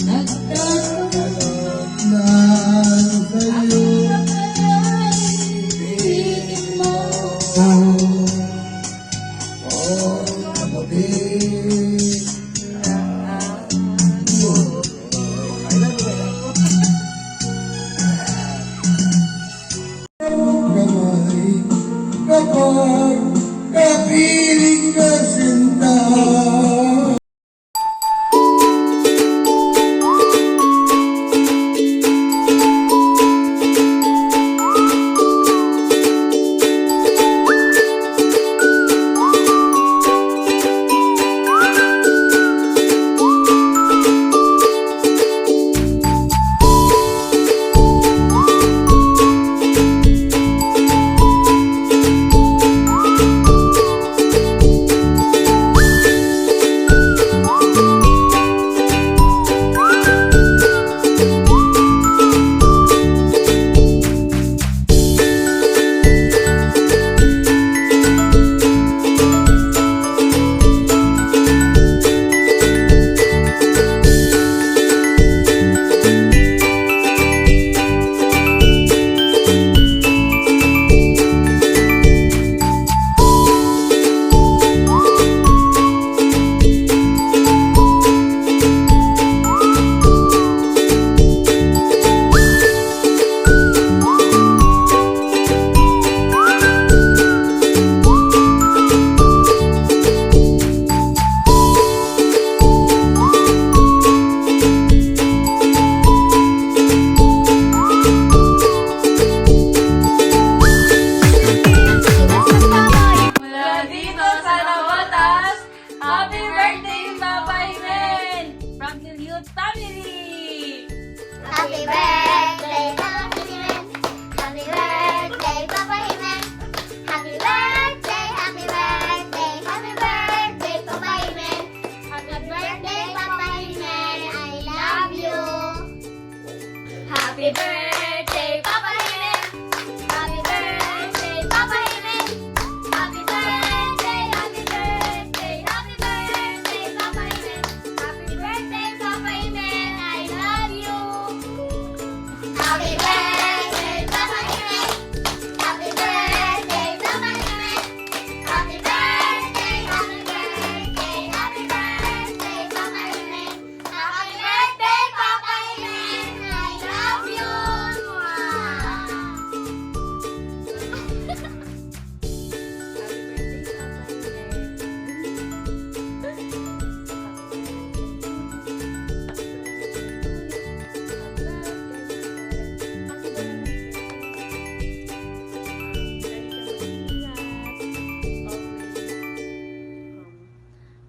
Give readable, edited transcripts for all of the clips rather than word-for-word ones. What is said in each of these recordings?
Nagkaroon na sa'yo ibig mo. Oh, kapatid. Kamay kapag kapiling ka sinta. Mula dito sa Nawatas, happy birthday, Papa Imen! From the Youth Family! Happy birthday, Papa Himen! Happy birthday, Papa Himen! Happy birthday, happy birthday, happy birthday, Papa Himen! Happy birthday, Papa Himen! I love you! Happy birthday, Papa Himen! Happy birthday, Papa Himen! Happy birthday, happy birthday, happy birthday, Papa Himen! Happy birthday, Papa Himen! I love you! Happy birthday, Papa Himen! Happy birthday, Papa Himen! Happy birthday, happy birthday, happy birthday, Papa Himen! Happy birthday, Papa Himen! I love you!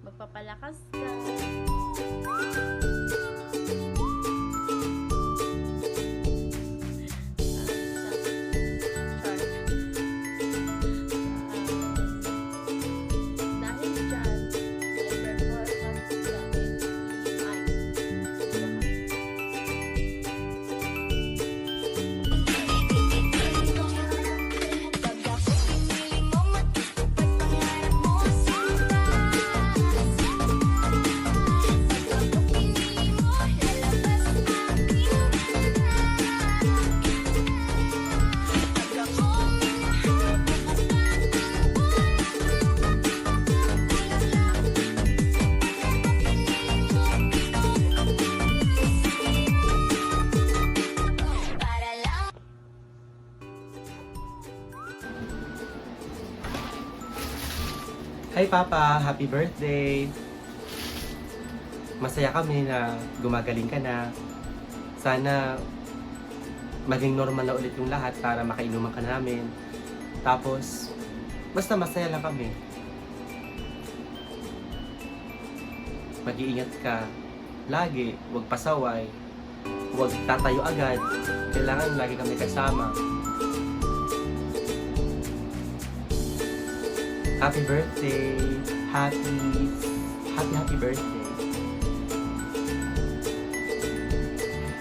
Magpapalakas ka. Dahil dyan, i-performance natin ay Hi Papa! Happy birthday! Masaya kami na gumagaling ka na. Sana maging normal na ulit yung lahat para makainuman ka namin. Tapos, basta masaya lang kami. Mag-iingat ka lagi, huwag pasaway, huwag tatayo agad. Kailangan lagi kami kasama. Happy birthday! Happy birthday!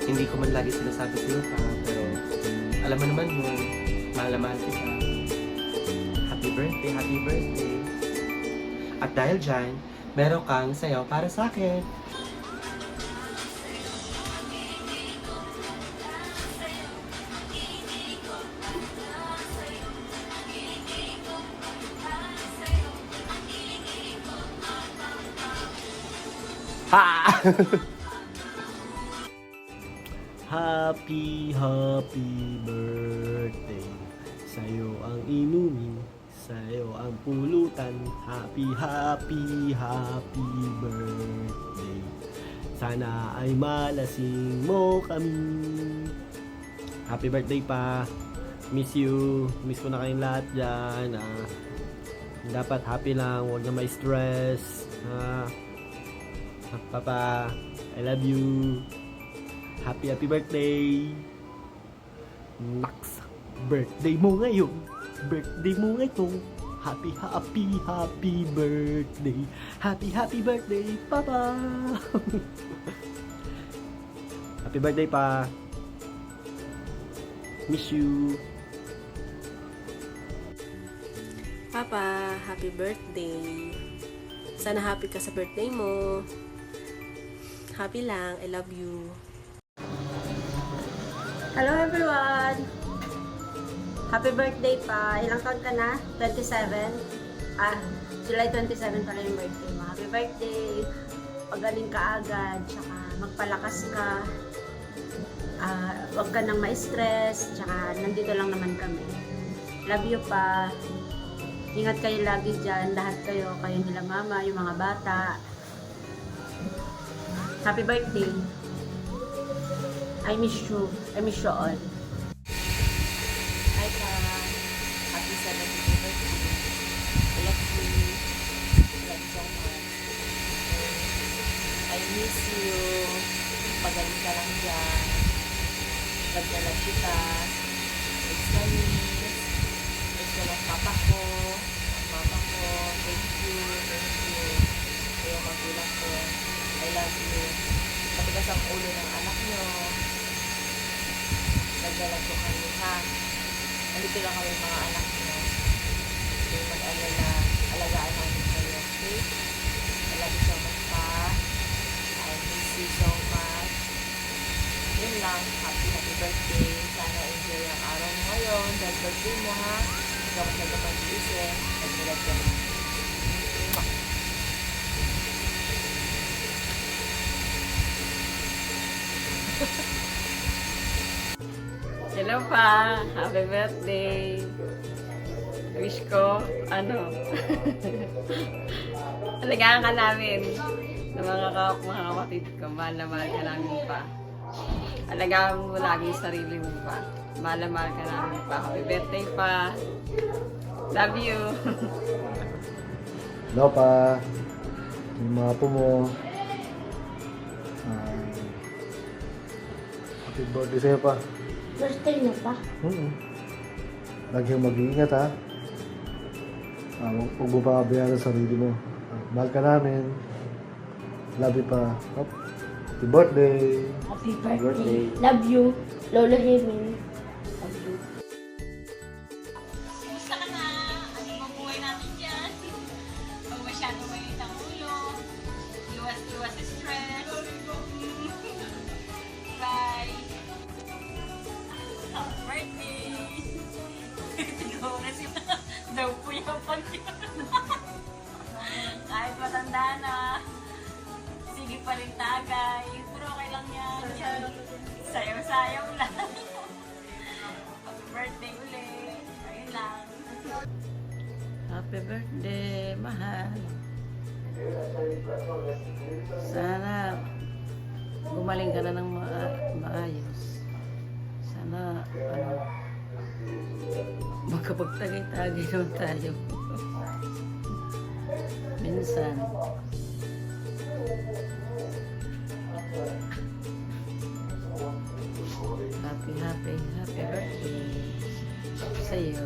Hindi ko man lagi sinasabi sa'yo pa, pero alam mo naman yun, mahal na mahal kita. Happy birthday! At dahil dyan, meron kang sayaw para sa akin. Ha! Happy birthday. Sa'yo ang inumin, sa'yo ang pulutan. Happy birthday. Sana ay malasing mo kami. Happy birthday pa. Miss you. Miss ko na kayong lahat dyan. Dapat happy lang, huwag na may stress. Papa, I love you. Happy birthday. Naks, birthday mo ngayon. Birthday mo ngayon. Happy birthday. Happy birthday, Papa. Happy birthday pa. Miss you. Papa, happy birthday. Sana happy ka sa birthday mo. Happy lang, I love you. Hello everyone! Happy birthday pa! Ilang taon ka na? 27? July 27 pala yung birthday mo. Happy birthday! Pagaling ka agad, tsaka magpalakas ka. Huwag ka nang ma-stress, tsaka nandito lang naman kami. Love you pa! Ingat kayo lagi dyan, lahat kayo nila mama, yung mga bata. Happy birthday! I miss you all. Hi pa. Happy 70th birthday. I love you. I love you so much. I miss you. Pagaling ka lang dyan. Pagdalag kita. Miss na miss. Miss ko ng papa ko. Ang mama ko. Thank you. Kaya magulang ko. I love you. Matigas ang ulo ng anak nyo. Nagdalag ko kami ha. Nandito lang kami mga anak nyo. Kung mag-alala, alagaan namin kayo. Okay? I love you so much pa. I miss you so much. Yun lang. Happy birthday. Sana enjoy ang araw mo ngayon. Dahil birthday mo ha. Huwag ka na mag-iisip. Nagdalag ka na. Hello pa! Happy birthday! Wish ko, alagaan ka namin ng mga kapatid ko. Mahal na mahal ka namin pa. Alagaan mo lagi yung sarili mo pa. Mahal na mahal ka namin pa. Happy birthday pa! Love you! Hello pa. Yung mga po mo. Happy birthday sa'yo pa. Birthday na pa. Lagi kang mag-iingat ha. Huwag mo pa kabayaan sa sarili mo. Mahal ka namin. Love you pa. Happy birthday. Happy birthday. Love you. Lola Jimin. Love you. Kumusta ka na? Ano bang buhay natin dyan? Huwag masyadong mainit ang ulo. Iwas sa stress. Bye! Happy birthday! Tignan mo kasi daw po yung kahit matanda na. Sige pa rin tagay. Pero okay lang yan. Sayaw-sayaw lang. Happy birthday ulit. Ayun lang. Happy birthday, mahal. Sana gumaling ka na ng maayos. Sana, magkapagtagay-tagay naman tayo. Minsan. Happy birthday sa'yo.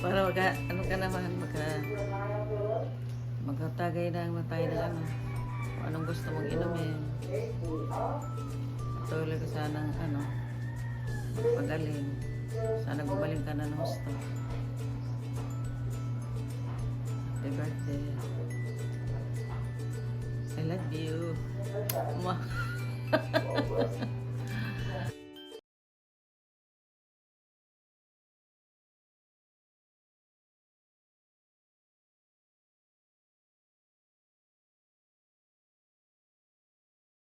Para ka naman, magkatagay na tayo ng kung anong gusto mong inumin. Patuloy ka sanang magaling. Sana gumaling ka na ng gusto. Happy birthday. I love you.